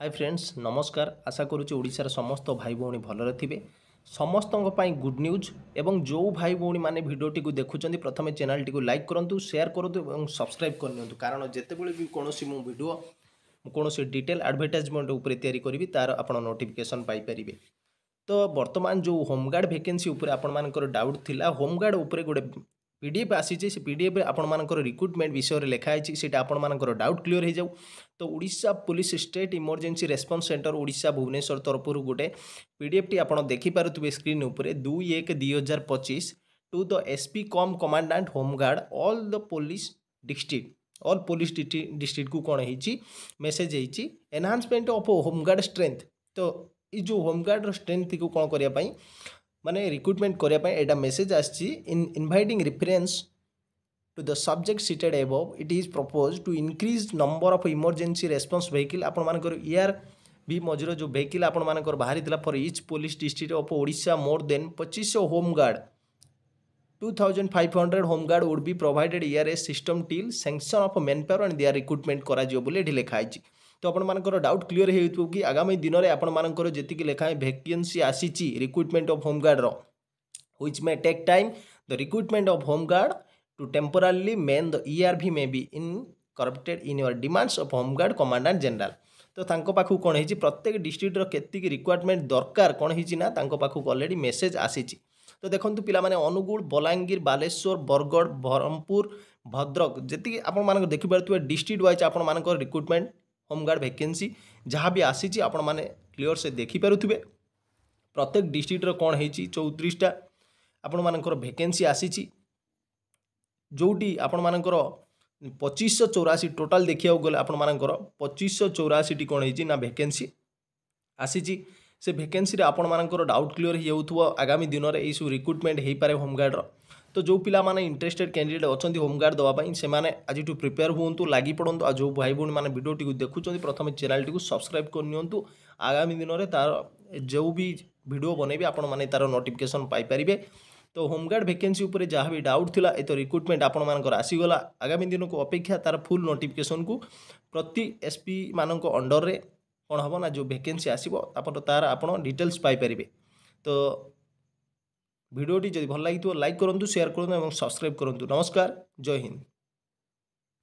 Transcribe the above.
Hi friends नमस्कार आशा करुच्ची ओडिशार समस्त भाई भौणी भलरे थिबे समस्त गुड न्यूज एवं जो भाई भौणी माने भिडियोटी को देखुचंदी प्रथमे चैनल टी को लाइक करंतु शेयर करंतु एवं सब्सक्राइब करनियंतु कारण जेतेबेले भी कोनोसी मु वीडियो कोनोसी डिटेल एडवर्टाइजमेंट ऊपर तैयारी करिवि तार आपण नोटिफिकेशन पाई परिबे। तो वर्तमान जो होमगार्ड वैकेंसी ऊपर आपण मानकर डाउट थिला होमगार्ड ऊपर गोटे पीडीएफ आसी से पीडीएफ आपण मानकर रिक्रुटमेंट विषय रे लिखा है सेटा आपण मानकर डाउट क्लियर हो जाऊ। तो Odisha police state emergency response centre Odisha Bhubaneswar तरफ गोटे पीडीएफ टी आपण देखि पारुथबे स्क्रीन ऊपर 2/1/2025 to the SP cum commandant home guard all the police district को कौन है मेसेज है एनहांसमेंट ऑफ होमगार्ड स्ट्रेंथ। तो ये जो होमगार्ड स्ट्रेंथ को कौन करने माने रिक्रुटमेंट करने एटा मेसेज आसी in inviting reference to the subject cited above it is propose to increase number of emergency response vehicle आपण मानकर ईआर भी मझिर जो व्हीकल आपण मानकर बाहरी for each police district of Odisha more than 2500 home guard 2500 home guard would be provided ERS system till sanction of manpower and their recruitment करा जियो बोले एठी लिखा है। तो आपण मानकर डाउट क्लियर हो कि आगामी दिन में आपण मानकर जेतिकी लेखा वैकेंसी आसीची रिक्रुटमेंट ऑफ होमगार्ड रो which may take time the recruitment of home guard to temporary men the ERV may be incorporated in your demands of home guard commandant general. तो तांको पाखु कोन है प्रत्येक डिस्ट्रिक्ट रो केतिकी रिक्वायरमेंट दरकार कोन है ना तांको पाखु ऑलरेडी मेसेज आसीची। तो देखो पिला माने अनुगुल बलांगीर बालेश्वर बरगढ़ ब्रह्मपुर भद्रक जी आपण मानक देखि पारुथबे डिस्ट्रिक्ट वाइज आपण मानक रिक्रुटमेंट होमगार्ड वैकेंसी जहाँ भी आसी आपण माने क्लियर से देखि पारुथबे प्रत्येक डिस्ट्रिक्ट रो कोन है 34टा आपण मानकर वैकेंसी आसी जोटी आपण मानकर 2584 टोटाल देखिया गले आपण मानकर 2584 टी कोन है ना वैकेंसी आसी से वैकेंसी रे आपण मानकर डाउट क्लियर हो आगामी दिन में यू रिक्रुटमेंट हो पारे होमगार्ड रो। तो जो पिला माने इंटरेस्टेड कैंडिडेट अच्छी होमगार्ड देवाई से आज प्रिपेयर हूँ लगी पड़ू आ जो भाई भौणी मैंने भिडियोटी को देखुं प्रथम चैनल टी सब्सक्राइब करनी आगामी दिन में तार जो भी वीडियो बनैबे आपण माने तार नोटिफिकेशन पाइपर। तो होमगार्ड वैकेंसी उपरे जहाँ भी डाउट थिला ए तो रिक्रुटमेंट आपण मानकर आसीगला आगामी दिन को अपेक्षा तार फुल नोटिफिकेशन को प्रति एसपी मानक अंडर रे कौन हम ना जो वैकेंसी आसो तार आपण डिटेल्स पाइपर। तो भिडियोटी जब भल लगी लाइक करूँ शेयर करूँ और सब्सक्राइब करूँ। नमस्कार जय हिंद।